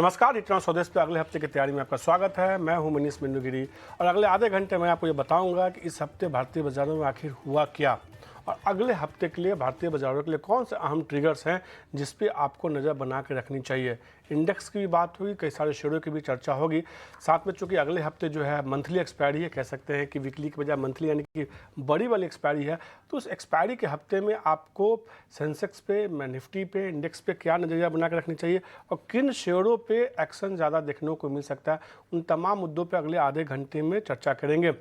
नमस्कार, इतना स्वदेश पे अगले हफ्ते की तैयारी में आपका स्वागत है। मैं हूं मनीष मिन्नुगिरी और अगले आधे घंटे में आपको ये बताऊंगा कि इस हफ्ते भारतीय बाजारों में आखिर हुआ क्या और अगले हफ्ते के लिए भारतीय बाजारों के लिए कौन से अहम ट्रिगर्स हैं जिस पे आपको नज़र बना के रखनी चाहिए। इंडेक्स की भी बात हुई, कई सारे शेयरों की भी चर्चा होगी। साथ में चूँकि अगले हफ्ते जो है मंथली एक्सपायरी है, कह सकते हैं कि वीकली की बजाय मंथली यानी कि बड़ी वाली एक्सपायरी है, तो उस एक्सपायरी के हफ्ते में आपको सेंसेक्स पे, निफ्टी पे, इंडेक्स पे क्या नज़रिया बना के रखनी चाहिए और किन शेयरों पे एक्शन ज़्यादा देखने को मिल सकता है, उन तमाम मुद्दों पे अगले आधे घंटे में चर्चा करेंगे।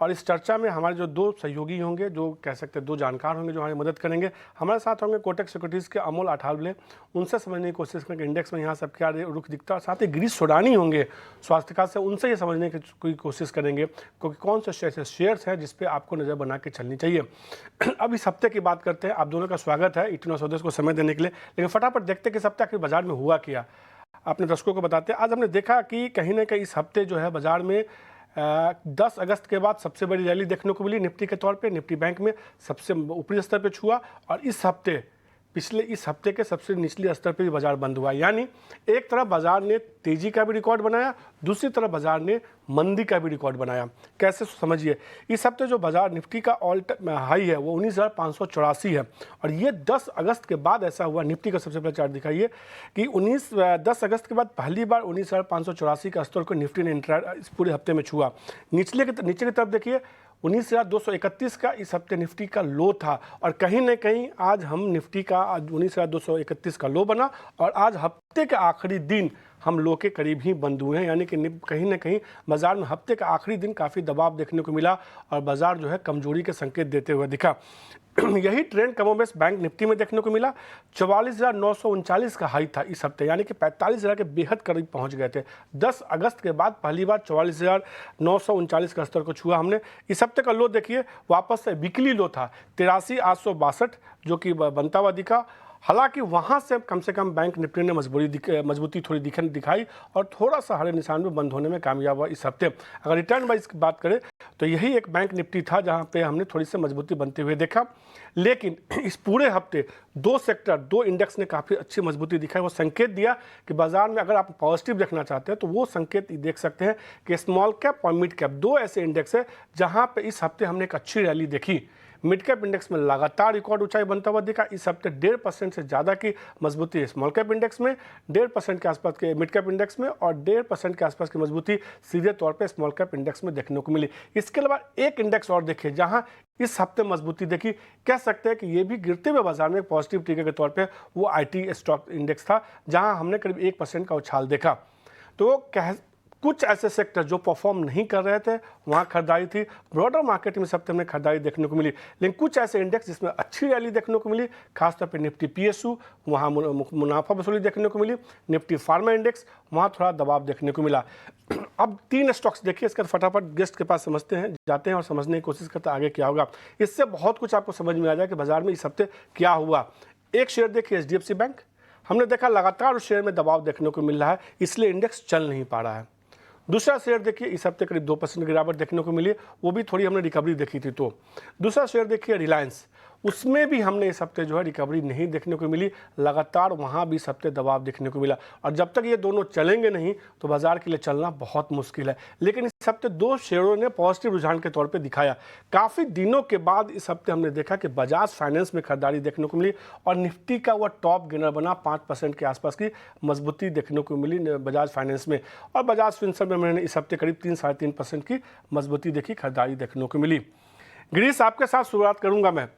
और इस चर्चा में हमारे जो दो सहयोगी होंगे, जो कह सकते हैं दो जानकार होंगे, जो हमारी मदद करेंगे। हमारे साथ होंगे कोटक सिक्योरिटीज़ के अमोल अठावले, उनसे समझने की कोशिश करेंगे इंडेक्स में यहाँ सब क्या रुख दिखता है। साथ ही गिरीश सोडानी होंगे स्वास्थ्य से, उनसे ये समझने की कोशिश करेंगे क्योंकि कौन से शेयर्स हैं जिस पे आपको नज़र बना के चलनी चाहिए। अब इस हफ्ते की बात करते हैं। आप दोनों का स्वागत है इतना स्वदेश को समय देने के लिए। लेकिन फटाफट देखते कि इस हफ्ते आखिर बाजार में हुआ क्या, अपने दर्शकों को बताते हैं। आज हमने देखा कि कहीं ना कहीं इस हफ्ते जो है बाजार में 10 अगस्त के बाद सबसे बड़ी रैली देखने को मिली निफ्टी के तौर पे। निफ्टी बैंक में सबसे ऊपरी स्तर पे छुआ और इस हफ्ते के सबसे निचले स्तर पे भी बाजार बंद हुआ। यानी एक तरफ बाजार ने तेजी का भी रिकॉर्ड बनाया, दूसरी तरफ बाजार ने मंदी का भी रिकॉर्ड बनाया। कैसे समझिए, इस हफ्ते जो बाजार निफ्टी का ऑल टाइम हाई है वो 19,584 है और ये 10 अगस्त के बाद ऐसा हुआ। निफ्टी का सबसे पहले चार्ट दिखाइए कि 10 अगस्त के बाद पहली बार 19,584 का स्तर को निफ्टी ने इस पूरे हफ्ते में छुआ। नीचे की तरफ देखिए 19,231 का इस हफ्ते निफ्टी का लो था और कहीं ना कहीं आज हम निफ्टी का 19,231 का लो बना और आज हफ्ते के आखिरी दिन हम लो के करीब ही बंद हुए हैं। यानी कि कहीं ना कहीं बाजार में हफ्ते का आखिरी दिन काफ़ी दबाव देखने को मिला और बाजार जो है कमजोरी के संकेत देते हुए दिखा। यही ट्रेंड कमोबेश बैंक निफ्टी में देखने को मिला। 44,939 का हाई था इस हफ्ते, यानी कि 45,000 के बेहद करीब पहुंच गए थे। 10 अगस्त के बाद पहली बार 44,939 का स्तर को छुआ हमने। इस हफ्ते का लो देखिए वापस से वीकली लो था 83,862 जो कि बनता हुआ दिखा। हालांकि वहां से कम बैंक निफ्टी ने मजबूती थोड़ी दिखाई और थोड़ा सा हरे निशान में बंद होने में कामयाब हुआ इस हफ्ते। अगर रिटर्न वाइज की बात करें तो यही एक बैंक निफ्टी था जहां पे हमने थोड़ी सी मजबूती बनते हुए देखा। लेकिन इस पूरे हफ्ते दो इंडेक्स ने काफ़ी अच्छी मजबूती दिखाई। वो संकेत दिया कि बाजार में अगर आप पॉजिटिव देखना चाहते हैं तो वो संकेत देख सकते हैं कि स्मॉल कैप और मिड कैप दो ऐसे इंडेक्स है जहां पे इस हफ्ते हमने एक अच्छी रैली देखी। मिड कैप इंडेक्स में लगातार रिकॉर्ड ऊंचाई बनता हुआ दिखा। इस हफ्ते 1.5% से ज़्यादा की मजबूती है स्मॉल कैप इंडेक्स में, 1.5% के आसपास के मिड कैप इंडेक्स में और 1.5% के आसपास की मजबूती सीधे तौर पे स्मॉल कैप इंडेक्स में देखने को मिली। इसके अलावा एक इंडेक्स और देखिए जहां इस हफ्ते मजबूती देखी, कह सकते हैं कि ये भी गिरते हुए बाजार में एक पॉजिटिव ट्रिगर के तौर पर वो IT स्टॉक इंडेक्स था जहाँ हमने करीब 1% का उछाल देखा। तो कुछ ऐसे सेक्टर जो परफॉर्म नहीं कर रहे थे वहाँ खरीदारी थी। ब्रॉडर मार्केट में सब हमें खरीदारी देखने को मिली। लेकिन कुछ ऐसे इंडेक्स जिसमें अच्छी रैली देखने को मिली, खासतौर पे निफ्टी PSU वहाँ मुनाफा वसूली देखने को मिली। निफ्टी फार्मा इंडेक्स वहाँ थोड़ा दबाव देखने को मिला। अब 3 स्टॉक्स देखिए, इसका फटाफट गेस्ट के पास समझते हैं, जाते हैं और समझने की कोशिश करते हैं आगे क्या होगा। इससे बहुत कुछ आपको समझ में आ जाए कि बाजार में इस हफ्ते क्या हुआ। एक शेयर देखिए HDFC बैंक, हमने देखा लगातार उस शेयर में दबाव देखने को मिल रहा है, इसलिए इंडेक्स चल नहीं पा रहा है। दूसरा शेयर देखिए इस हफ्ते करीब 2% गिरावट देखने को मिली, वो भी थोड़ी हमने रिकवरी देखी थी। तो दूसरा शेयर देखिए रिलायंस, उसमें भी हमने इस हफ्ते जो है रिकवरी नहीं देखने को मिली, लगातार वहाँ भी इस हफ्ते दबाव देखने को मिला और जब तक ये दोनों चलेंगे नहीं तो बाजार के लिए चलना बहुत मुश्किल है। लेकिन इस हफ्ते 2 शेयरों ने पॉजिटिव रुझान के तौर पे दिखाया। काफ़ी दिनों के बाद इस हफ्ते हमने देखा कि बजाज फाइनेंस में खरीदारी देखने को मिली और निफ्टी का वह टॉप गेनर बना। 5% के आसपास की मजबूती देखने को मिली बजाज फाइनेंस में और बजाज फिनसर्व में मैंने इस हफ्ते करीब 3-3.5% की मजबूती देखी, खरीदारी देखने को मिली। गिरीश, आपके साथ शुरुआत करूंगा।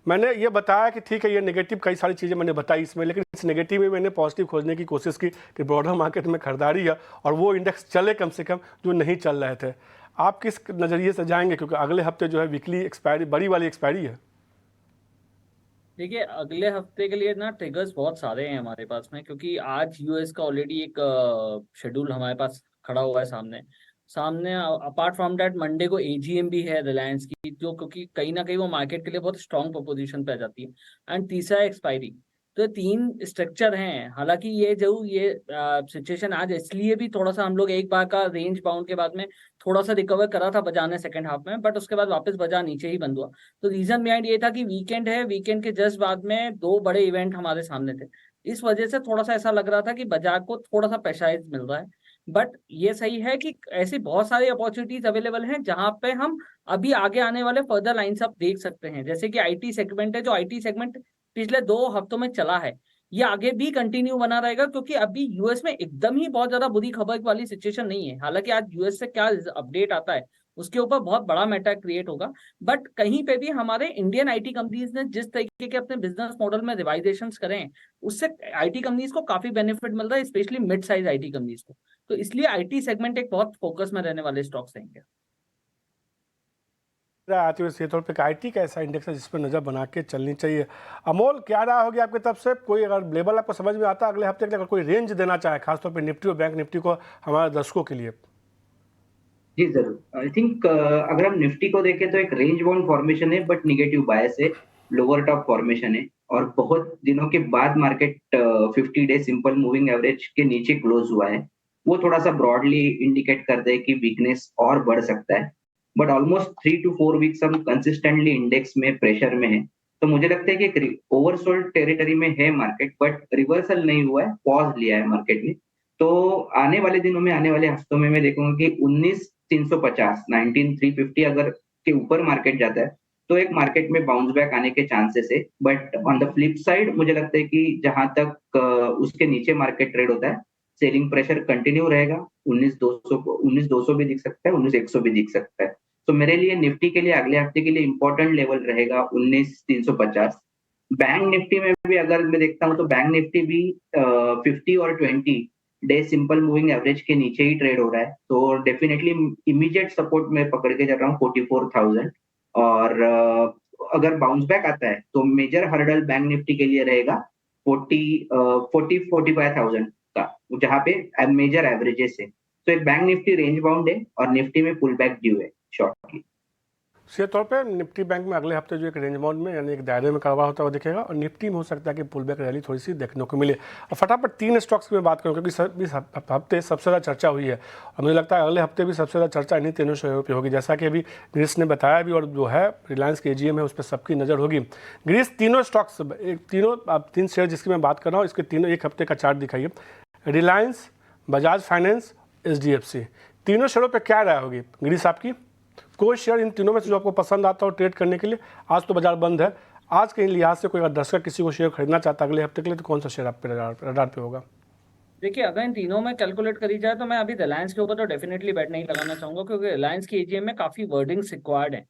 मैंने ये बताया कि ठीक है ये नेगेटिव कई सारी चीज़ें मैंने बताई इसमें, लेकिन इस नेगेटिव में मैंने पॉजिटिव खोजने की कोशिश की कि ब्रॉडर मार्केट में खरीदारी है और वो इंडेक्स चले कम से कम जो नहीं चल रहे थे। आप किस नज़रिए से जाएंगे, क्योंकि अगले हफ्ते जो है वीकली एक्सपायरी, बड़ी वाली एक्सपायरी है। देखिए, अगले हफ्ते के लिए ना ट्रिगर्स बहुत सारे हैं हमारे पास में, क्योंकि आज यूएस का ऑलरेडी एक शेड्यूल हमारे पास खड़ा हुआ है सामने सामने अपार्ट फ्रॉम दैट मंडे को AGM भी है रिलायंस की, जो क्योंकि कहीं ना कहीं वो मार्केट के लिए बहुत स्ट्रॉन्ग प्रपोजिशन पे आ जाती है। एंड तीसरा एक्सपायरी। तो ये 3 स्ट्रक्चर हैं। हालांकि ये सिचुएशन आज इसलिए भी थोड़ा सा हम लोग एक बार का रेंज बाउंड के बाद में थोड़ा सा रिकवर करा था बाजार ने सेकंड हाफ में, बट उसके बाद वापस बाजार नीचे ही बंद हुआ। तो रीजन बिहाइंड ये था कि वीकेंड है, वीकेंड के जस्ट बाद में 2 बड़े इवेंट हमारे सामने थे। इस वजह से थोड़ा सा ऐसा लग रहा था कि बाजार को थोड़ा सा प्रेशराइज मिल रहा है। बट ये सही है कि ऐसी बहुत सारी अपॉर्चुनिटीज अवेलेबल हैं जहां पे हम अभी आगे आने वाले फर्दर लाइंस आप देख सकते हैं। जैसे कि आईटी सेगमेंट है, जो आईटी सेगमेंट पिछले 2 हफ्तों में चला है, ये आगे भी कंटिन्यू बना रहेगा, क्योंकि अभी यूएस में एकदम ही बहुत ज्यादा बुरी खबर वाली सिचुएशन नहीं है। हालांकि आज यूएस से क्या अपडेट आता है उसके ऊपर बहुत बड़ा मैटर क्रिएट होगा। बट कहीं पे भी हमारे इंडियन आईटी कंपनीज ने जिस तरीके के अपने बिजनेस मॉडल में रिवाइजेशंस करे हैं, उससे आईटी कंपनीज को काफी बेनिफिट मिल रहा है, specially mid size IT companies को। तो इसलिए आईटी सेगमेंट एक बहुत फोकस में रहने वाले स्टॉक्स रहेंगे। आती हुई सेहत पे आईटी का ऐसा इंडेक्स है जिस पर नजर बना के चलनी चाहिए। अमोल, क्या राय होगी आपकी तरफ से? कोई अगर लेवल आपको समझ में आता है अगले हफ्ते के लिए, अगर कोई रेंज देना चाहे खासतौर पे निफ्टी और बैंक निफ्टी को हमारे दर्शकों के लिए? जी जरूर। आई थिंक अगर हम निफ्टी को देखें तो एक रेंज बाउंड फॉर्मेशन है, बट निगेटिव बायस है, लोअर टॉप फॉर्मेशन है, और बहुत दिनों के बाद market 50 day simple moving average के नीचे क्लोज हुआ है। वो थोड़ा सा ब्रॉडली इंडिकेट करते हैं कि वीकनेस और बढ़ सकता है। बट ऑलमोस्ट 3 to 4 वीक्स हम कंसिस्टेंटली इंडेक्स में प्रेशर में है, तो मुझे लगता है कि एक ओवरसोल्ड टेरिटरी में है मार्केट, बट रिवर्सल नहीं हुआ है, पॉज लिया है मार्केट ने। तो आने वाले दिनों में, आने वाले हफ्तों में मैं देखूंगा कि 19,350 19,350 अगर के ऊपर मार्केट जाता है तो एक मार्केट में बाउंस बैक आने के चांसेस है। But on the flip side मुझे लगता है कि जहां तक उसके नीचे मार्केट ट्रेड होता है, सेलिंग प्रेशर कंटिन्यू रहेगा। 19,200 भी दिख सकता है, 19,100 भी दिख सकता है। तो मेरे लिए निफ्टी के लिए अगले हफ्ते के लिए इंपॉर्टेंट लेवल रहेगा 19,350। बैंक निफ्टी में भी अगर मैं देखता हूँ तो बैंक निफ्टी भी 50 और 20 डे सिंपल मूविंग एवरेज के नीचे ही ट्रेड हो रहा है। तो डेफिनेटली इमीडिएट सपोर्ट में पकड़ के चल रहा हूँ 44,000। और अगर बाउंस बैक आता है तो मेजर हर्डल बैंक निफ्टी के लिए रहेगा 45,000 का, जहाँ पे मेजर एवरेजेस है। तो एक बैंक निफ्टी रेंज बाउंड है और निफ्टी में पुल बैक ड्यू है शॉर्टली। सीधे तौर पे निफ्टी बैंक में अगले हफ्ते जो एक रेंज बाउंड में यानी एक दायरे में कारोबार होता हुआ दिखेगा, और निफ्टी में हो सकता है कि पुल बैक रैली थोड़ी सी देखने को मिले। और फटाफट 3 स्टॉक्स की मैं बात करूँ क्योंकि इस हफ्ते सबसे ज़्यादा चर्चा हुई है, और मुझे लगता है अगले हफ्ते भी सबसे ज़्यादा चर्चा इन्हीं तीनों शेयरों पर होगी, जैसा कि अभी ग्रीस ने बताया भी, और जो है रिलायंस के AGM है उस पर सबकी नज़र होगी। ग्रीस तीनों स्टॉक्स, तीन शेयर जिसकी मैं बात कर रहा हूँ, इसके तीनों एक हफ्ते का चार्ट दिखाइए। रिलायंस, बजाज फाइनेंस, HDFC, तीनों शेयरों पर क्या राय होगी ग्रीस आपकी? कोई शेयर इन तीनों में से जो आपको पसंद आता हो ट्रेड करने के लिए? आज तो बाजार बंद है, आज के लिहाज से कोई अगर दर्शक किसी को शेयर खरीदना चाहता है अगले हफ्ते के लिए, तो कौन सा शेयर आप पे रडार पे होगा? देखिए, अगर इन तीनों में कैलकुलेट करी जाए तो मैं अभी रिलायंस के ऊपर तो डेफिनेटली बैट नहीं लगाना चाहूंगा, क्योंकि रिलायंस की AGM में काफी वर्डिंग्स रिक्वायर्ड है,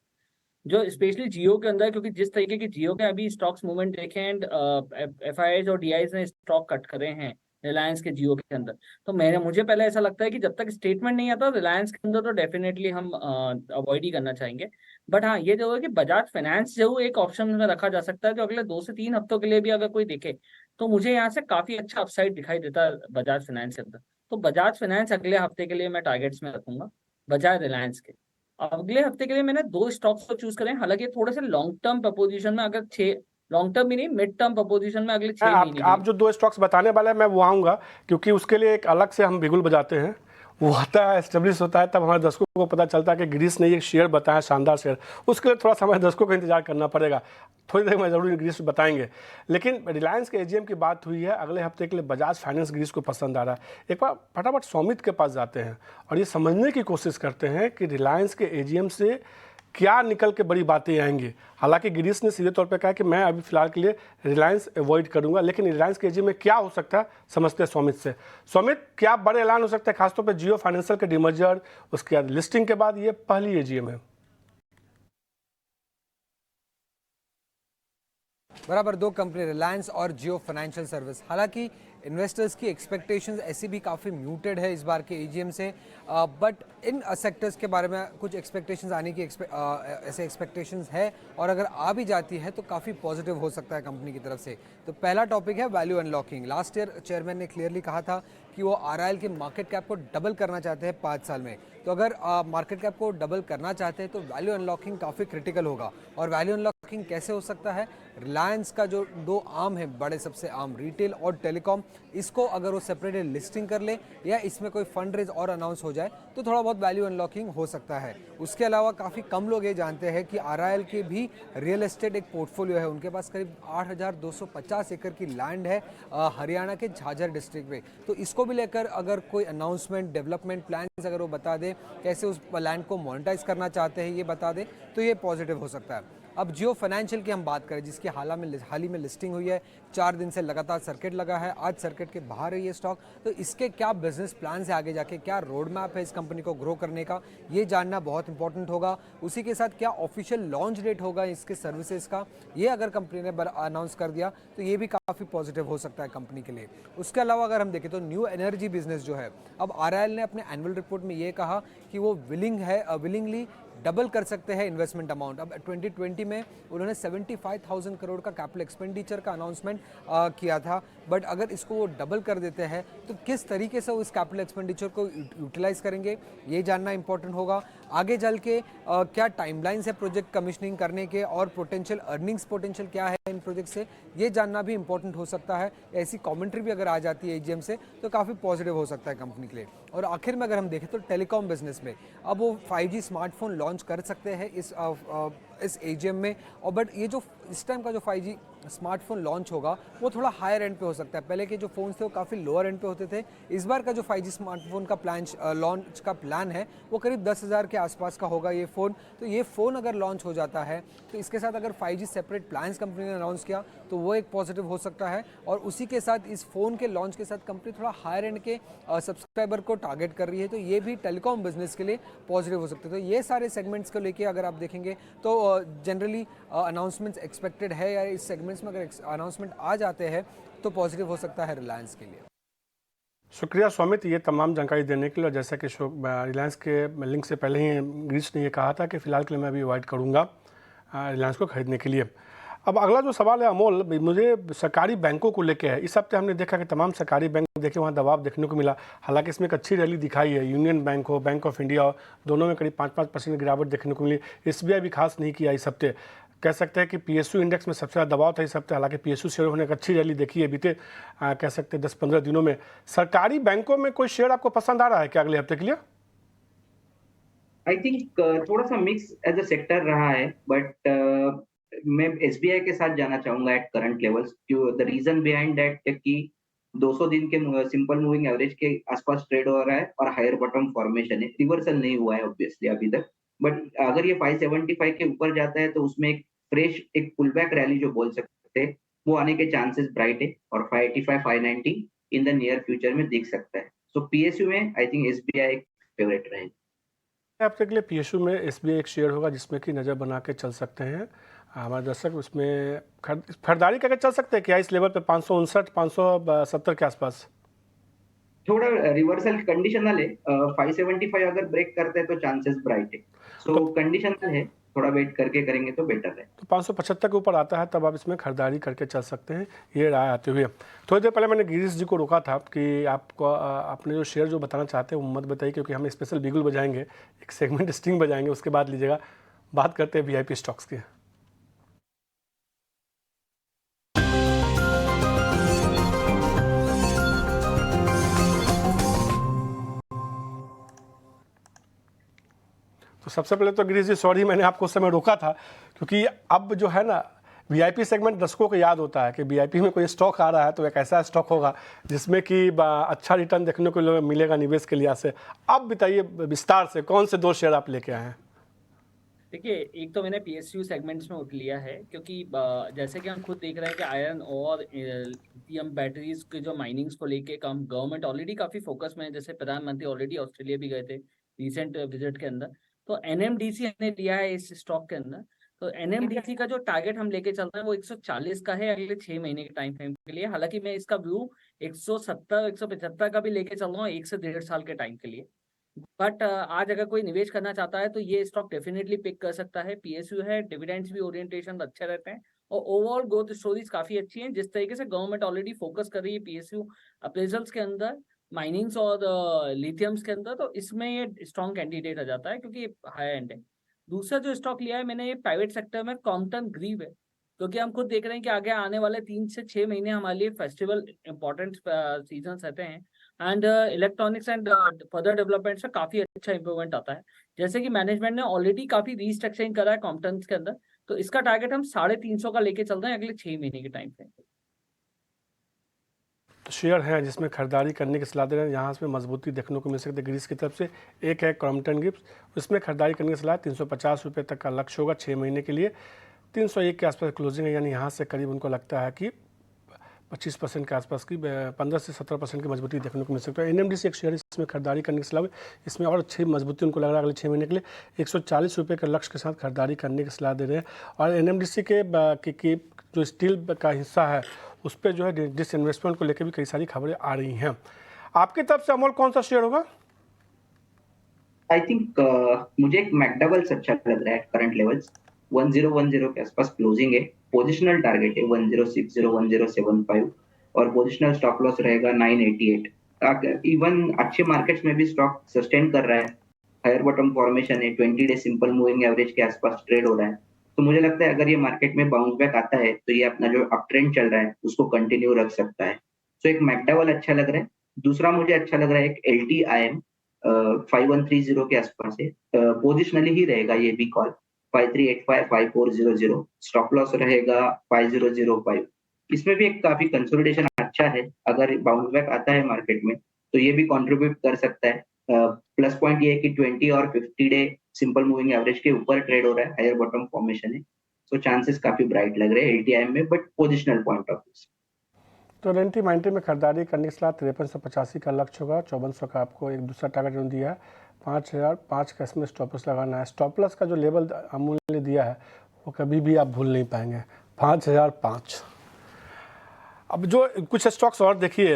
जो स्पेशली जियो के अंदर, क्योंकि जिस तरीके की जियो के अभी स्टॉक्स मूवमेंट देखें एंड FIIs और DIs ने स्टॉक कट करे हैं रिलायंस के जियो के अंदर, तो मुझे पहले ऐसा लगता है कि जब तक स्टेटमेंट नहीं आता रिलायंस के अंदर तो डेफिनेटली हम अवॉइड ही करना चाहेंगे। बट हाँ, ये जो है कि बजाज फाइनेंस जो एक ऑप्शन में रखा जा सकता है, जो अगले 2 से 3 हफ्तों के लिए भी अगर कोई देखे तो मुझे यहाँ से काफी अच्छा अपसाइड दिखाई देता है बजाज फाइनेंस के अंदर। तो बजाज फाइनेंस अगले हफ्ते के लिए मैं टारगेट्स में रखूंगा बजाय रिलायंस के। अगले हफ्ते के लिए मैंने 2 स्टॉक्स को चूज करें, हालांकि थोड़े से लॉन्ग टर्म प्रपोजिशन में, अगर 6 लॉन्ग टर्म भी नहीं, मिड टर्म प्रपोजिशन में अगले 6 महीने आप जो 2 स्टॉक्स बताने वाले हैं मैं वो आऊँगा, क्योंकि उसके लिए एक अलग से हम बिगुल बजाते हैं, वो आता है एस्टेब्लिश होता है, तब हमारे दर्शकों को पता चलता है कि ग्रीस ने एक शेयर बताया शानदार शेयर, उसके लिए थोड़ा सा हमारे दर्शकों को इंतजार करना पड़ेगा। थोड़ी देर में जरूर ग्रीस बताएंगे। लेकिन रिलायंस के AGM की बात हुई है, अगले हफ्ते के लिए बजाज फाइनेंस ग्रीस को पसंद आ रहा है। एक बार फटाफट सौमित के पास जाते हैं और ये समझने की कोशिश करते हैं कि रिलायंस के AGM से क्या निकल के बड़ी बातें आएंगी। हालांकि गिरीश ने सीधे तौर पे कहा कि मैं अभी फिलहाल के लिए रिलायंस अवॉइड करूंगा, लेकिन रिलायंस के AGM में क्या हो सकता है समझते हैं सौमित से। सौमित, क्या बड़े ऐलान हो सकते हैं खासतौर पे जियो फाइनेंशियल के डिमर्जर, उसके बाद लिस्टिंग के बाद ये पहली AGM है? बराबर 2 कंपनी रिलायंस और जियो फाइनेंशियल सर्विस। हालांकि इन्वेस्टर्स की एक्सपेक्टेशंस ऐसी भी काफ़ी म्यूटेड है इस बार के AGM से, बट इन सेक्टर्स के बारे में कुछ एक्सपेक्टेशंस आने की ऐसे एक्सपेक्टेशंस है, और अगर आ भी जाती है तो काफ़ी पॉजिटिव हो सकता है कंपनी की तरफ से। तो पहला टॉपिक है value unlocking. Last year chairman ने क्लियरली कहा था कि वो आरआईएल के मार्केट कैप को डबल करना चाहते हैं 5 साल में। तो अगर मार्केट कैप को डबल करना चाहते हैं तो वैल्यू अनलॉकिंग काफ़ी क्रिटिकल होगा। और वैल्यू अनलॉकिंग कैसे हो सकता है? रिलायंस का जो 2 आर्म है, बड़े सबसे आर्म रिटेल और टेलीकॉम, इसको अगर वो सेपरेट लिस्टिंग कर ले या इसमें कोई फंड रेज और अनाउंस हो जाए तो थोड़ा बहुत वैल्यू अनलॉकिंग हो सकता है। उसके अलावा काफ़ी कम लोग ये जानते हैं कि आरआईएल के भी रियल एस्टेट एक पोर्टफोलियो है। उनके पास करीब 8,250 एकड़ की लैंड है हरियाणा के झाझर डिस्ट्रिक्ट में। तो इसको भी लेकर अगर कोई अनाउंसमेंट, डेवलपमेंट प्लान्स अगर वो बता दे, कैसे उस लैंड को मोनेटाइज करना चाहते हैं ये बता दे, तो ये पॉजिटिव हो सकता है। अब जियो फाइनेंशियल की हम बात करें, जिसकी हाल ही में लिस्टिंग हुई है, 4 दिन से लगातार सर्किट लगा है, आज सर्किट के बाहर है ये स्टॉक। तो इसके क्या बिजनेस प्लान है आगे जाके, क्या रोड मैप है इस कंपनी को ग्रो करने का, ये जानना बहुत इंपॉर्टेंट होगा। उसी के साथ क्या ऑफिशियल लॉन्च डेट होगा इसके सर्विसेज का, ये अगर कंपनी ने अनाउंस कर दिया तो ये भी काफ़ी पॉजिटिव हो सकता है कंपनी के लिए। उसके अलावा अगर हम देखें तो न्यू एनर्जी बिजनेस जो है, अब आरआईएल ने अपने एनुअल रिपोर्ट में ये कहा कि वो विलिंगली डबल कर सकते हैं इन्वेस्टमेंट अमाउंट। अब 2020 में उन्होंने 75,000 करोड़ का कैपिटल एक्सपेंडिचर का अनाउंसमेंट किया था, बट अगर इसको वो डबल कर देते हैं तो किस तरीके से वो इस कैपिटल एक्सपेंडिचर को यूटिलाइज करेंगे, ये जानना इंपॉर्टेंट होगा। आगे चल के क्या टाइमलाइंस है प्रोजेक्ट कमीशनिंग करने के और पोटेंशियल अर्निंग्स पोटेंशियल क्या है इन प्रोजेक्ट से, ये जानना भी इंपॉर्टेंट हो सकता है। ऐसी कमेंट्री भी अगर आ जाती है एजीएम से तो काफ़ी पॉजिटिव हो सकता है कंपनी के लिए। और आखिर में अगर हम देखें तो टेलीकॉम बिजनेस में अब वो 5G स्मार्टफोन लॉन्च कर सकते हैं इस एजीएम में। और बट ये जो इस टाइम का जो 5G स्मार्टफोन लॉन्च होगा वो थोड़ा हायर एंड पे हो सकता है। पहले के जो फ़ोन्स थे वो काफ़ी लोअर एंड पे होते थे। इस बार का जो 5G स्मार्टफोन का लॉन्च का प्लान है वो करीब 10,000 के आसपास का होगा ये फ़ोन। तो ये फ़ोन अगर लॉन्च हो जाता है तो इसके साथ अगर 5G सेपरेट प्लान्स कंपनी ने अनाउंस किया तो वो एक पॉजिटिव हो सकता है। और उसी के साथ इस फ़ोन के लॉन्च के साथ कंपनी थोड़ा हायर एंड के सब्सक्राइबर को टारगेट कर रही है, तो ये भी टेलीकॉम बिजनेस के लिए पॉजिटिव हो सकते हैं। तो ये सारे सेगमेंट्स को लेके अगर आप देखेंगे तो जनरली अनाउंसमेंट्स एक्सपेक्टेड है, या इस सेगमेंट्स में अगर अनाउंसमेंट आ जाते हैं तो पॉजिटिव हो सकता है रिलायंस के लिए। शुक्रिया स्वामित ये तमाम जानकारी देने के लिए। जैसा कि रिलायंस के लिंक से पहले ही गिरीश ने ये कहा था कि फ़िलहाल के लिए मैं अभी अवॉइड करूँगा रिलायंस को खरीदने के लिए। अब अगला जो सवाल है अमोल, मुझे सरकारी बैंकों को लेके है। इस हफ्ते हमने देखा कि तमाम सरकारी बैंक देखे वहाँ दबाव देखने को मिला। हालांकि इसमें एक अच्छी रैली दिखाई है, यूनियन बैंक हो, बैंक ऑफ इंडिया हो, दोनों में करीब 5-5% गिरावट देखने को मिली। एसबीआई भी खास नहीं किया इस हफ्ते। कह सकते हैं कि पीएसयू इंडेक्स में सबसे ज़्यादा दबाव था इस हफ्ते। हालांकि पीएसयू शेयर होने एक अच्छी रैली देखी है बीते कह सकते हैं 10-15 दिनों में। सरकारी बैंकों में कोई शेयर आपको पसंद आ रहा है क्या अगले हफ्ते के लिए? आई थिंक थोड़ा सा मिक्स एज अ सेक्टर रहा है, बट मैं एसबीआई के साथ जाना चाहूंगा at current levels. The reason behind that कि 200 दिन के सिंपल मूविंग एवरेज के आसपास ट्रेड हो रहा है और हायर बॉटम फॉर्मेशन है, रिवर्सल नहीं हुआ है ऑब्वियसली अभी तक। बट अगर ये 575 के ऊपर जाता है तो उसमें एक फ्रेश एक पुल बैक रैली जो बोल सकते हैं वो आने के चांसेस ब्राइट है, और 585 590 इन द नियर फ्यूचर में दिख सकता है। सो पीएसयू में आई थिंक एसबीआई एक फेवरेट रहेगा। हफ्ते के लिए पीएसयू में एसबीआई एक शेयर होगा जिसमें कि नज़र बना के चल सकते हैं हमारे दर्शक। उसमें खरीदारी करके चल सकते हैं क्या इस लेवल पे 559 570 के आसपास? थोड़ा रिवर्सल कंडीशनल है, 575 अगर ब्रेक करते हैं तो चांसेस ब्राइट है। सो कंडीशनल है, थोड़ा वेट करके करेंगे तो बेटर है। तो 575 के ऊपर आता है तब आप इसमें खरीदारी करके चल सकते हैं, ये राय आते हुए। थोड़ी देर पहले मैंने गिरीश जी को रोका था कि आपको अपने जो शेयर जो बताना चाहते हैं वो मत बताइए, क्योंकि हम स्पेशल बिगुल बजाएंगे, एक सेगमेंट स्टिंग बजाएंगे, उसके बाद लीजिएगा। बात करते हैं वीआईपी स्टॉक्स की। तो सबसे पहले तो गिरीश जी सॉरी, मैंने आपको उस समय रोका था, क्योंकि अब जो है ना वीआईपी सेगमेंट दर्शकों को याद होता है कि वीआईपी में कोई स्टॉक आ रहा है तो एक ऐसा स्टॉक होगा जिसमें कि अच्छा रिटर्न देखने को मिलेगा निवेश के लिहाज से। अब बताइए विस्तार से कौन से 2 शेयर आप लेके आए हैं? देखिए, एक तो मैंने पीएसयू सेगमेंट्स में उठ लिया है, क्योंकि जैसे कि हम खुद देख रहे हैं कि आयरन और लिथियम बैटरीज के जो माइनिंग्स को लेके काम गवर्नमेंट ऑलरेडी काफी फोकस में है। जैसे प्रधानमंत्री ऑलरेडी ऑस्ट्रेलिया भी गए थे रिसेंट विजिट के अंदर। तो एनएमडीसी हमने लिया है इस स्टॉक के अंदर। तो एनएमडीसी का जो टारगेट हम लेके चल रहे हैं वो 140 का है अगले 6 महीने के टाइम फ्रेम के लिए। हालांकि मैं इसका व्यू 170 175 का भी लेके चल रहा हूँ 1 से 1.5 साल के टाइम के लिए। बट आज अगर कोई निवेश करना चाहता है तो ये स्टॉक डेफिनेटली पिक कर सकता है। पीएसयू है, डिविडेंड्स भी ओरिएंटेशन अच्छे रहते हैं और ओवरऑल ग्रोथ स्टोरीज काफी अच्छी हैं। जिस तरीके से गवर्नमेंट ऑलरेडी फोकस कर रही है पीएसयू अप्रेजल्स के अंदर, माइनिंग्स और लिथियम्स के अंदर, तो इसमें ये स्ट्रॉन्ग कैंडिडेट आ जाता है क्योंकि हाई एंड है। दूसरा जो स्टॉक लिया है मैंने, ये प्राइवेट सेक्टर में क्रॉम्पटन ग्रीव है, क्योंकि हम खुद देख रहे हैं कि आगे आने वाले 3 से 6 महीने हमारे लिए फेस्टिवल इंपॉर्टेंट सीजन रहते हैं, and electronics and further developments में काफी अच्छा इंप्रूवमेंट आता है। जैसे कि मैनेजमेंट ने ऑलरेडी काफी रीस्ट्रक्चरिंग करा है क्रॉम्पटन के अंदर, तो इसका टारगेट हम 350 का लेके चल रहे हैं अगले 6 महीने के टाइम पे। तो शेयर हैं जिसमें खरीदारी करने की सलाह दे रहे हैं, यहाँ इसमें मजबूती देखने को मिल सकती है ग्रीस की तरफ से। एक है क्रॉम्पटन गिब्स, उसमें खरीदारी करने की सलाह 350 रुपये तक का लक्ष्य होगा 6 महीने के लिए। 301 के आसपास क्लोजिंग है, यानी यहाँ से करीब उनको लगता है कि 25% के आसपास की 15 से 17% की मजबूती देखने को मिल सकती है। NMDC एक शेयर इसमें खरीदारी करने की सलाह है, इसमें और अच्छी मजबूती उनको लग रहा है अगले 6 महीने के लिए। 140 रुपये के लक्ष्य के साथ खरीदारी करने की सलाह दे रहे हैं। और NMDC के जो स्टील का हिस्सा है उस पर जो है डिसइन्वेस्टमेंट को लेकर भी कई सारी खबरें आ रही हैं। आपकी तरफ से अमोल कौन सा शेयर होगा? आई थिंक मुझे एक मैकडॉवेल्स अच्छा लग रहा है। करंट लेवल्स 1010 के आसपास क्लोजिंग है, पोजिशनल टारगेट है 1060 1075 और पोजिशनल स्टॉप लॉस रहेगा 988। इवन अच्छे मार्केट्स में भी स्टॉक सस्टेन कर रहा है, हायर बॉटम फॉर्मेशन है, 20 डे सिंपल मूविंग एवरेज के आसपास ट्रेड हो रहा है। तो मुझे लगता है अगर ये मार्केट में बाउंस बैक आता है तो ये अपना जो अप ट्रेंड चल रहा है उसको कंटिन्यू रख सकता है। तो एक मैकडॉवेल अच्छा लग रहा है। दूसरा मुझे अच्छा लग रहा है एक LTIM 5130 के आसपास है, पोजिशनली ही रहेगा ये भी कॉल 5385 5400, स्टॉप लॉस रहेगा 5005। इसमें भी एक काफी कंसोलिडेशन अच्छा है, अगर बाउंस बैक आता है मार्केट में तो ये भी कंट्रीब्यूट कर सकता है। प्लस पॉइंट ये है कि 20 और 50 डे सिंपल मूविंग एवरेज के ऊपर ट्रेड हो रहा है, हायर बॉटम फॉर्मेशन है, तो चांसेस काफी ब्राइट लग रहे हैं LTIM में, but positional point of view से। तो 90 में खरीदारी करने की सलाह 5385 का लक्ष्य होगा, 5400 का आपको एक दूसरा टारगेट जो दिया है। 5005 का इसमें स्टॉप लॉस लगाना है। स्टॉप लॉस का जो लेवल अमूल ने दिया है वो कभी भी आप भूल नहीं पाएंगे, 5005। अब जो कुछ स्टॉक्स और देखिए,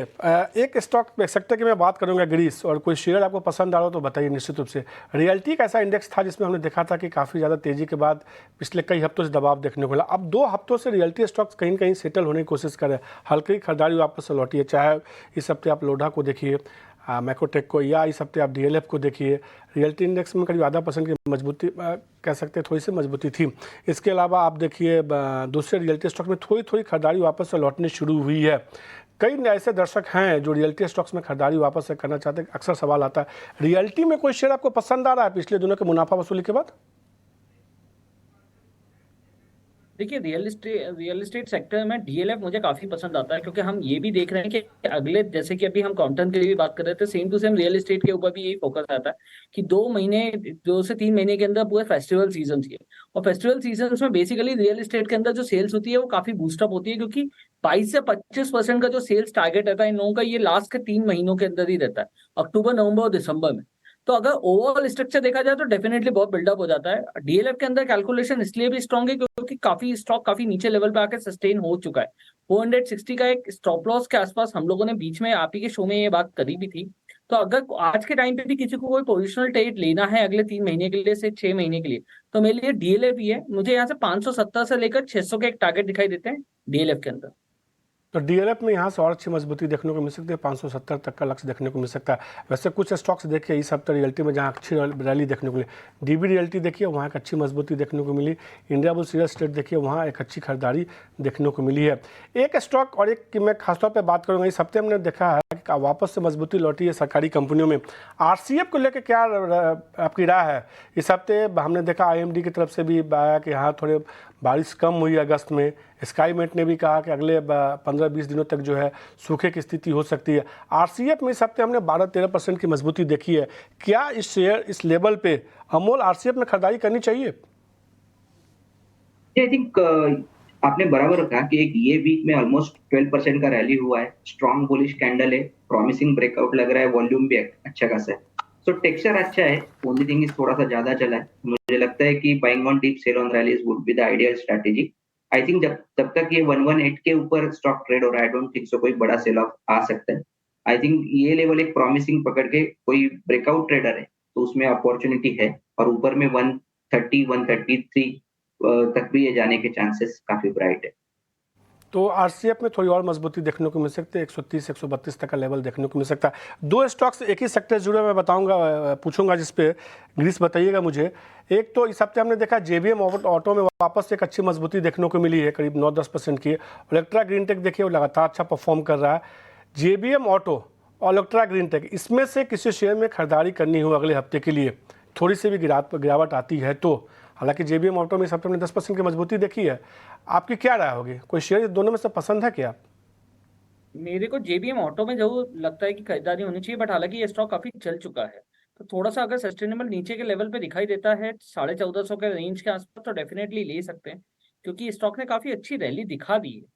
एक स्टॉक सेक्टर की मैं बात करूंगा ग्रीस, और कोई शेयर आपको पसंद आ रहा हो तो बताइए निश्चित रूप से। रियल्टी एक ऐसा इंडेक्स था जिसमें हमने देखा था कि काफ़ी ज़्यादा तेज़ी के बाद पिछले कई हफ्तों से दबाव देखने को मिला। अब 2 हफ्तों से रियल्टी स्टॉक्स कहीं न कहीं सेटल होने की कोशिश कर रहे हैं, हल्की खरीदारी वापस से लौटी है। चाहे इस हफ्ते आप लोढ़ा को देखिए, मैक्रोटेक को, या इस हफ्ते आप DLF को देखिए, रियल्टी इंडेक्स में करीब आधा % की मजबूती कह सकते हैं, थोड़ी सी मजबूती थी। इसके अलावा आप देखिए दूसरे रियल्टी स्टॉक में थोड़ी थोड़ी खरीदारी वापस से लौटनी शुरू हुई है। कई ऐसे दर्शक हैं जो रियल्टी स्टॉक्स में खरीदारी वापस से करना चाहते हैं। अक्सर सवाल आता है, रियल्टी में कोई शेयर आपको पसंद आ रहा है पिछले दिनों के मुनाफा वसूली के बाद? देखिए, रियल एस्टेट सेक्टर में DLF मुझे काफी पसंद आता है, क्योंकि हम ये भी देख रहे हैं कि अगले, जैसे कि अभी हम कंटेंट के लिए भी बात कर रहे थे, same to same real estate के ऊपर भी यही फोकस आता है कि 2 से 3 महीने के अंदर पूरे फेस्टिवल सीजन है, और फेस्टिवल सीजन में बेसिकली रियल एस्टेट के अंदर जो सेल्स होती है वो काफी बूस्टअप होती है, क्योंकि 22 से 25% का जो सेल्स टारगेट रहता है इन लोगों का, ये लास्ट के 3 महीनों के अंदर ही रहता है, अक्टूबर, नवंबर और दिसंबर में। तो अगर ओवरऑल स्ट्रक्चर देखा जाए तो डेफिनेटली बहुत बिल्डअप हो जाता है। DLF के अंदर कैलकुलेशन इसलिए भी स्ट्रॉन्ग है क्योंकि काफी स्टॉक काफी नीचे लेवल पे आके सस्टेन हो चुका है। 460 का एक स्टॉप लॉस के आसपास हम लोगों ने बीच में आप ही के शो में ये बात करी भी थी। तो अगर आज के टाइम पे भी किसी को कोई पोजिशनल ट्रेड लेना है अगले 3 महीने के लिए से 6 महीने के लिए, तो मेरे लिए DLF ही है। मुझे यहाँ से 570 से लेकर 600 के एक टारगेट दिखाई देते हैं DLF के अंदर। तो DLF में यहाँ से और अच्छी मजबूती देखने को मिल सकती है, 570 तक का लक्ष्य देखने को मिल सकता है। वैसे कुछ स्टॉक्स देखिए इस हफ्ते रियल्टी में जहाँ अच्छी रैली देखने को मिली, DB रियल्टी देखिए वहाँ एक अच्छी मजबूती देखने को मिली। इंडिया बुल्स रियल एस्टेट देखिए वहाँ एक अच्छी खरीदारी देखने को मिली है। एक स्टॉक और एक की मैं खासतौर पर बात करूँगा, इस हफ्ते हमने देखा है कि वापस से मजबूती लौटी है सरकारी कंपनियों में। RCF को लेकर क्या आपकी राय है? इस हफ्ते हमने देखा IMD की तरफ से भी आया कि हाँ थोड़े बारिश कम हुई अगस्त में। स्काईमेट ने भी कहा कि अगले 15-20 दिनों तक जो है सूखे की स्थिति हो सकती है। RCF में इस हफ्ते हमने 12-13% की मजबूती देखी है। क्या इस शेयर इस लेवल पे अमोल RCF में खरीदारी करनी चाहिए? आई थिंक आपने बराबर कहा कि एक ये वीक में ऑलमोस्ट 12% का रैली हुआ है, स्ट्रॉन्ग बुलिश कैंडल है, प्रॉमिसिंग ब्रेकआउट लग रहा है, वॉल्यूम भी अच्छा खासा है, सो टेक्सचर अच्छा है। ओनली थिंग इज थोड़ा सा ज्यादा चला है। मुझे लगता है कि buying on dip, sell on rallies would be the ideal strategy. I think जब तक ये 118 के ऊपर स्टॉक ट्रेड हो रहा है, आई डोंट थिंक सो कोई बड़ा सेल ऑफ आ सकता है। आई थिंक ये लेवल एक प्रॉमिसिंग पकड़ के कोई ब्रेकआउट ट्रेडर है तो उसमें अपॉर्चुनिटी है, और ऊपर में 130 133 तक भी ये जाने के चांसेस काफी ब्राइट है। तो आरसीएफ में थोड़ी और मजबूती देखने को मिल सकती है, 130 132 तक का लेवल देखने को मिल सकता है। दो स्टॉक्स एक ही सेक्टर से जुड़े मैं बताऊंगा, पूछूंगा जिस पे ग्रीस बताइएगा मुझे। एक तो इस हफ्ते हमने देखा जेबीएम ऑटो में वापस एक अच्छी मजबूती देखने को मिली है, करीब 9-10% की। इलेक्ट्रा ग्रीनटेक देखिए वो लगातार अच्छा परफॉर्म कर रहा है। जेबीएम ऑटो और इलेक्ट्रा ग्रीनटेक, इसमें से किसी शेयर में खरीदारी करनी हो अगले हफ्ते के लिए, थोड़ी सी भी गिरावट आती है तो। हालांकि जेबीएम ऑटो में इस हफ्ते में 10% की मजबूती देखी है। आपकी क्या राय होगी, कोई शेयर दोनों में से पसंद है क्या? मेरे को जेबीएम ऑटो में जरूर लगता है कि खरीदारी होनी चाहिए, बट हालांकि ये स्टॉक काफी चल चुका है, तो थोड़ा सा अगर सस्टेनेबल नीचे के लेवल पे दिखाई देता है 1450 के रेंज के आसपास, तो डेफिनेटली ले सकते हैं, क्योंकि स्टॉक ने काफी अच्छी रैली दिखा दी है।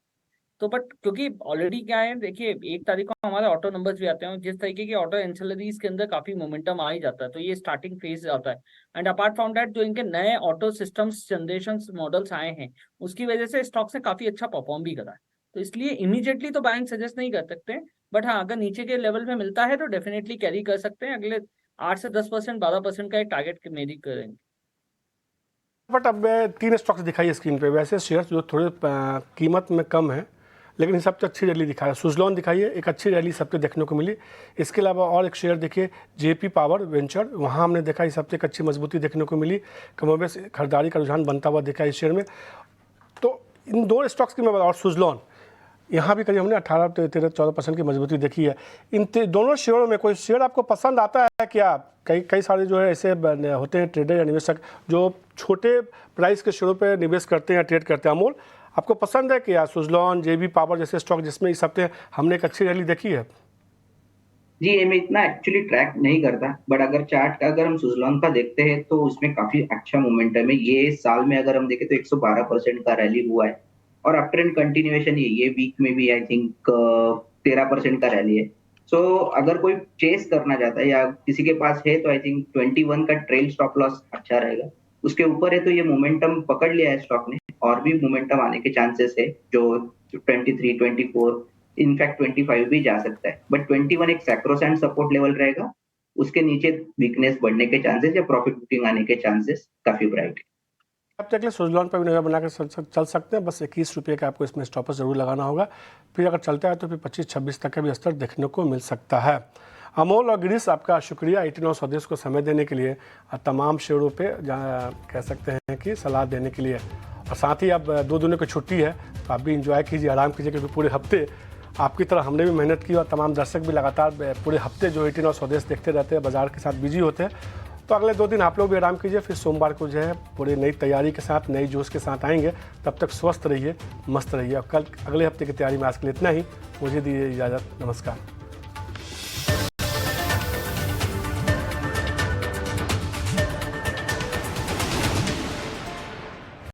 तो बट क्योंकि ऑलरेडी क्या है, देखिए 1 तारीख को हमारे ऑटो नंबर्स भी आते हैं, जिस तरीके की ऑटो एंसिलरीज के अंदर काफी मोमेंटम आ ही जाता है, तो ये स्टार्टिंग फेज आता है। एंड अपार्ट फ्रॉम दैट, जो इनके नए ऑटो सिस्टम्स जनरेशन मॉडल्स आए हैं, उसकी वजह से स्टॉक्स ने काफी अच्छा परफॉर्म भी करा है। तो इसलिए इमीडिएटली तो बाइंग सजेस्ट नहीं कर सकते, बट हाँ अगर नीचे के लेवल में मिलता है तो डेफिनेटली कैरी कर सकते हैं। अगले 8 से 10%, 12% का एक टारगेट मेरी करेंगे। बट अब 3 स्टॉक्स दिखाई स्क्रीन पे, वैसे शेयर्स जो थोड़े कीमत में कम है, लेकिन इस हफ्ते अच्छी रैली दिखा है। सुजलॉन दिखाइए, एक अच्छी रैली इस हफ्ते देखने को मिली। इसके अलावा और एक शेयर देखिए जेपी पावर वेंचर, वहाँ हमने देखा इस हफ्ते एक अच्छी मजबूती देखने को मिली, कमोबेश खरीदारी का रुझान बनता हुआ दिखा इस शेयर में। तो इन दो स्टॉक्स की मैं और सुजलॉन, यहाँ भी करीब हमने 18-13-14% की मजबूती देखी है। इन दोनों शेयरों में कोई शेयर आपको पसंद आता है क्या? कई सारे जो है ऐसे होते हैं ट्रेडर या निवेशक जो छोटे प्राइस के शेयरों पे निवेश करते हैं या ट्रेड करते हैं। अमोल, आपको पसंद है क्या सुजलॉन, जेबी पावर जैसे स्टॉक जिसमें इस हफ्ते हमने एक अच्छी रैली देखी है? जी, ये मैं इतना एक्चुअली ट्रैक नहीं करता, बट अगर चार्ट का अगर हम सुजलॉन का देखते हैं तो उसमें काफी अच्छा मोमेंटम है। ये साल में अगर हम देखें तो 112% का रैली हुआ है, और अप ट्रेंड कंटिन्यूएशन ये वीक में भी आई थिंक 13% का रैली है। सो अगर कोई चेस करना चाहता है या किसी के पास है तो आई थिंक 21 का ट्रेल स्टॉप लॉस अच्छा रहेगा। उसके ऊपर है तो ये मोमेंटम पकड़ लिया है स्टॉक ने, और भी मोमेंटम आने के चांसेस है, जो 23, 24, इनफैक्ट 25 भी जा सकता है। बट 21 एक सैक्रोसैंट सपोर्ट लेवल रहेगा, उसके नीचे वीकनेस बढ़ने के चांसेस या प्रॉफिट बुकिंग आने के चांसेस काफी ब्राइट है। अब तक सुजलॉन पर भी नजर बनाकर चल सकते हैं, बस 21 रुपये का आपको इसमें स्टॉप जरूर लगाना होगा। फिर अगर चलता है तो फिर 25-26 तक का भी स्तर देखने को मिल सकता है। अमोल और गिरीश, आपका शुक्रिया 18 स्वदेश को समय देने के लिए, तमाम शेयरों पे कह सकते हैं कि सलाह देने के लिए। और साथ ही अब 2 दिनों की छुट्टी है तो आप भी इंजॉय कीजिए, आराम कीजिए, क्योंकि पूरे हफ्ते आपकी तरह हमने भी मेहनत की और तमाम दर्शक भी लगातार पूरे हफ्ते जो 18 स्वदेश देखते रहते हैं, बाजार के साथ बिजी होते हैं। तो अगले 2 दिन आप लोग भी आराम कीजिए, फिर सोमवार को जो है पूरी नई तैयारी के साथ, नई जोश के साथ आएंगे। तब तक स्वस्थ रहिए, मस्त रहिए। और कल अगले हफ्ते की तैयारी में आज के लिए इतना ही। मुझे दीजिए इजाज़त, नमस्कार।